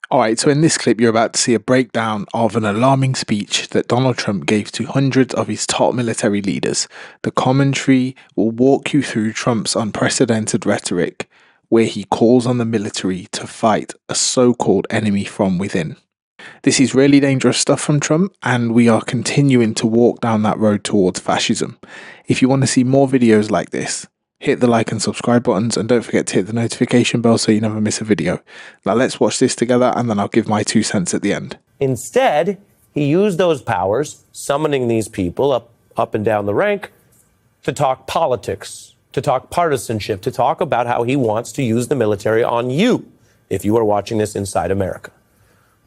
Alright, so in this clip, you're about to see a breakdown of an alarming speech that Donald Trump gave to hundreds of his top military leaders. The commentary will walk you through Trump's unprecedented rhetoric, where he calls on the military to fight a so-called enemy from within. This is really dangerous stuff from Trump, and we are continuing to walk down that road towards fascism. If you want to see more videos like this, hit the like and subscribe buttons, and don't forget to hit the notification bell so you never miss a video. Now let's watch this together, and then I'll give my 2 cents at the end. Instead, he used those powers, summoning these people up and down the rank, to talk politics, to talk partisanship, to talk about how he wants to use the military on you if you are watching this inside America.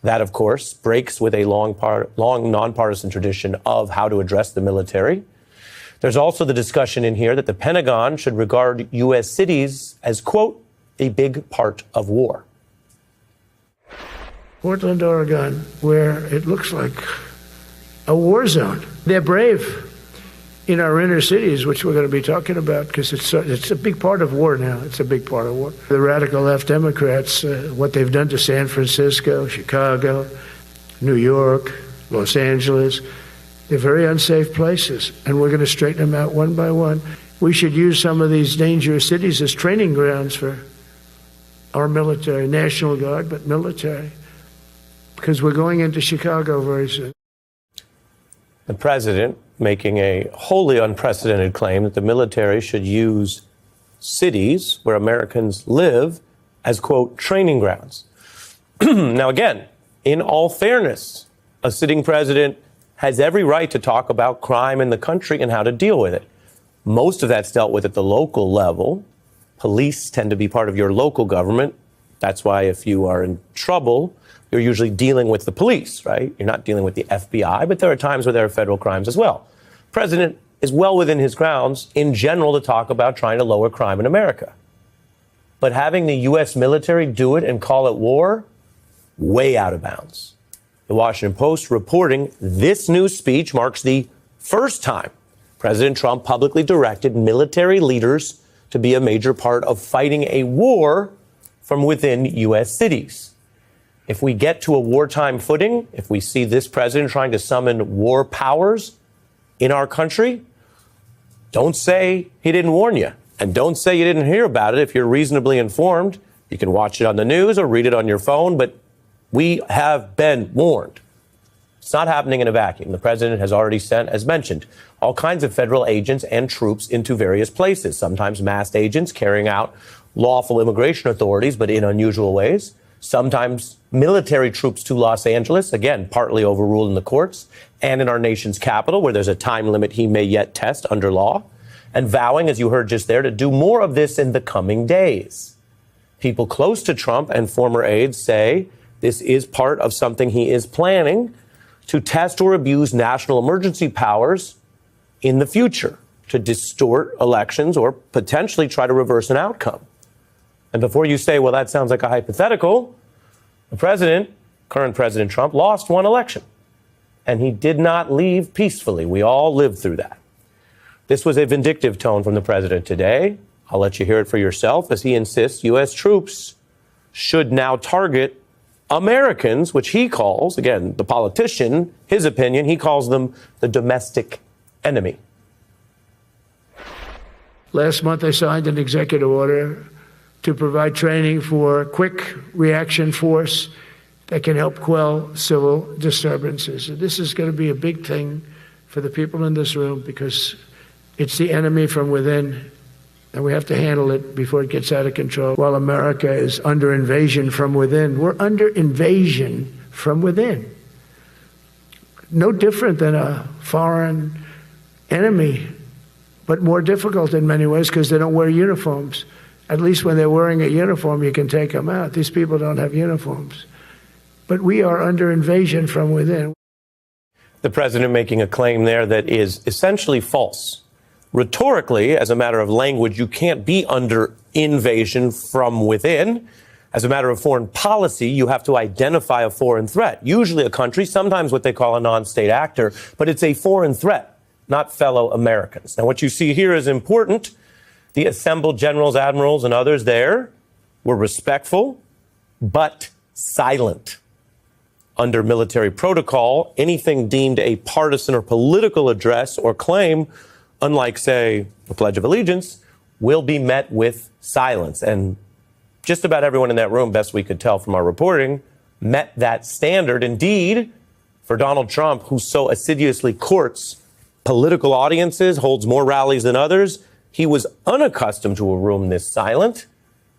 That, of course, breaks with a long nonpartisan tradition of how to address the military. There's also the discussion in here that the Pentagon should regard U.S. cities as, quote, a big part of war. Portland, Oregon, where it looks like a war zone. They're brave in our inner cities, which we're going to be talking about, because it's a big part of war now. It's a big part of war. The radical left Democrats, what they've done to San Francisco, Chicago, New York, Los Angeles, they're very unsafe places, and we're going to straighten them out one by one. We should use some of these dangerous cities as training grounds for our military, National Guard, but military, because we're going into Chicago very soon. The president making a wholly unprecedented claim that the military should use cities where Americans live as, quote, training grounds. Now, again, in all fairness, a sitting president has every right to talk about crime in the country and how to deal with it. Most of that's dealt with at the local level. Police tend to be part of your local government. That's why if you are in trouble, you're usually dealing with the police, right? You're not dealing with the FBI, but there are times where there are federal crimes as well. President is well within his grounds in general to talk about trying to lower crime in America. But having the U.S. military do it and call it war, way out of bounds. The Washington Post reporting this new speech marks the first time President Trump publicly directed military leaders to be a major part of fighting a war from within U.S. cities. If we get to a wartime footing, if we see this president trying to summon war powers in our country, don't say he didn't warn you. And don't say you didn't hear about it if you're reasonably informed. You can watch it on the news or read it on your phone, but we have been warned. It's not happening in a vacuum. The president has already sent, as mentioned, all kinds of federal agents and troops into various places, sometimes masked agents carrying out lawful immigration authorities, but in unusual ways. Sometimes military troops to Los Angeles, again, partly overruled in the courts, and in our nation's capital, where there's a time limit he may yet test under law, and vowing, as you heard just there, to do more of this in the coming days. People close to Trump and former aides say this is part of something he is planning to test or abuse national emergency powers in the future to distort elections or potentially try to reverse an outcome. And before you say, well, that sounds like a hypothetical, the president, current President Trump, lost one election. And he did not leave peacefully. We all lived through that. This was a vindictive tone from the president today. I'll let you hear it for yourself as he insists U.S. troops should now target Americans, which he calls, again, the politician, his opinion, he calls them the domestic enemy. Last month, I signed an executive order to provide training for quick reaction force that can help quell civil disturbances. And this is going to be a big thing for the people in this room because it's the enemy from within, and we have to handle it before it gets out of control. While America is under invasion from within, we're under invasion from within. No different than a foreign enemy, but more difficult in many ways because they don't wear uniforms. At least when they're wearing a uniform, you can take them out. These people don't have uniforms. But we are under invasion from within. The president making a claim there that is essentially false. Rhetorically, as a matter of language, you can't be under invasion from within. As a matter of foreign policy, you have to identify a foreign threat, usually a country, sometimes what they call a non-state actor, but it's a foreign threat, not fellow Americans. Now, what you see here is important. The assembled generals, admirals, and others there were respectful, but silent. Under military protocol, anything deemed a partisan or political address or claim, unlike, say, the Pledge of Allegiance, will be met with silence. And just about everyone in that room, best we could tell from our reporting, met that standard. Indeed, for Donald Trump, who so assiduously courts political audiences, holds more rallies than others, he was unaccustomed to a room this silent,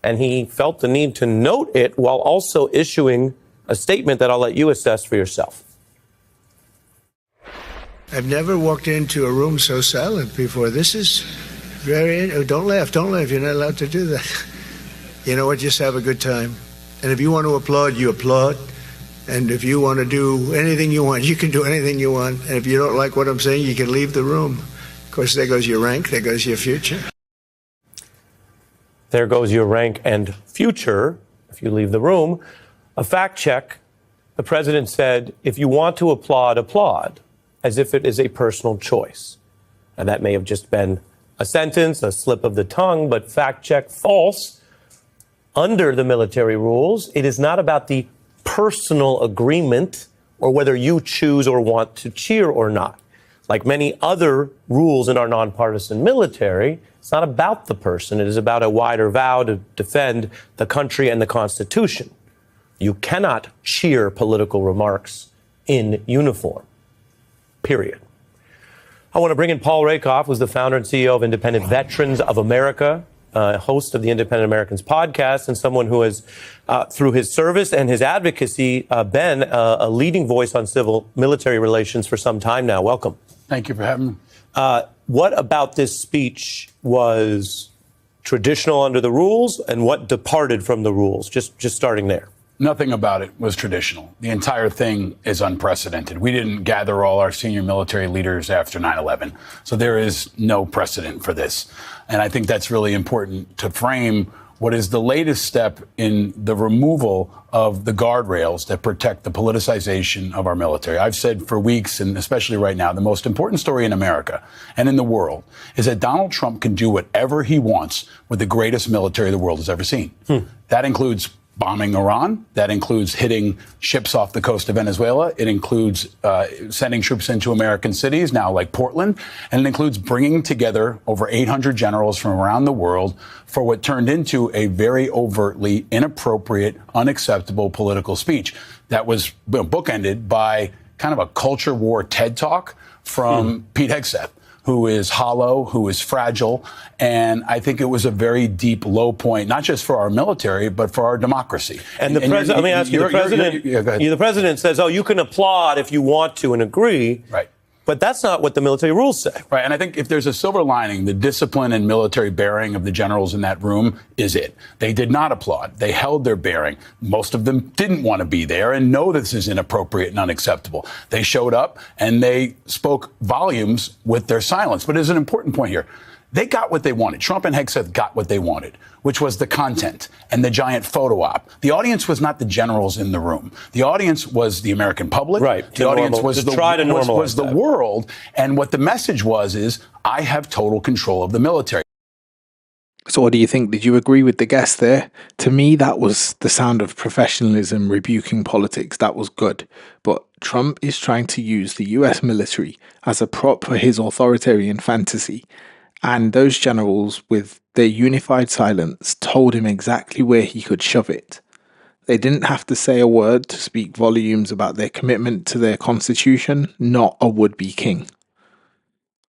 and he felt the need to note it while also issuing a statement that I'll let you assess for yourself. I've never walked into a room so silent before. This is very... Don't laugh. You're not allowed to do that. You know what? Just have a good time. And if you want to applaud, you applaud. And if you want to do anything you want, you can do anything you want. And if you don't like what I'm saying, you can leave the room. Of course, there goes your rank. There goes your future. There goes your rank and future if you leave the room. A fact check. The president said, if you want to applaud, applaud, as if it is a personal choice. And that may have just been a sentence, a slip of the tongue, but fact check, false. Under the military rules, it is not about the personal agreement or whether you choose or want to cheer or not. Like many other rules in our nonpartisan military, it's not about the person. It is about a wider vow to defend the country and the Constitution. You cannot cheer political remarks in uniform, period. I want to bring in Paul Rakoff, who's the founder and CEO of Independent Veterans of America, host of the Independent Americans podcast, and someone who has, through his service and his advocacy, been a leading voice on civil military relations for some time now. Welcome. Thank you for having me. What about this speech was traditional under the rules, and what departed from the rules? Just starting there. Nothing about it was traditional. The entire thing is unprecedented. We didn't gather all our senior military leaders after 9/11. So there is no precedent for this. And I think that's really important to frame what is the latest step in the removal of the guardrails that protect the politicization of our military. I've said for weeks, and especially right now, the most important story in America and in the world is that Donald Trump can do whatever he wants with the greatest military the world has ever seen. That includes bombing Iran. That includes hitting ships off the coast of Venezuela. It includes sending troops into American cities, now like Portland. And it includes bringing together over 800 generals from around the world for what turned into a very overtly inappropriate, unacceptable political speech that was bookended by kind of a culture war TED Talk from Pete Hegseth, who is hollow, who is fragile. And I think it was a very deep low point, not just for our military, but for our democracy. And the president, let me ask you, the president says, oh, you can applaud if you want to and agree. Right. But that's not what the military rules say. Right. And I think if there's a silver lining, the discipline and military bearing of the generals in that room is it. They did not applaud. They held their bearing. Most of them didn't want to be there and know this is inappropriate and unacceptable. They showed up and they spoke volumes with their silence. But there's an important point here. They got what they wanted. Trump and Hegseth got what they wanted, which was the content and the giant photo op. The audience was not the generals in the room. The audience was the American public. Right. The audience was the world. And what the message was is, I have total control of the military. So what do you think? Did you agree with the guest there? To me, that was the sound of professionalism rebuking politics. That was good. But Trump is trying to use the US military as a prop for his authoritarian fantasy. And those generals, with their unified silence, told him exactly where he could shove it. They didn't have to say a word to speak volumes about their commitment to their constitution, not a would-be king.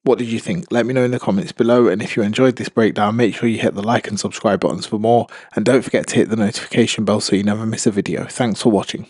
What did you think? Let me know in the comments below, and if you enjoyed this breakdown, make sure you hit the like and subscribe buttons for more, and don't forget to hit the notification bell so you never miss a video. Thanks for watching.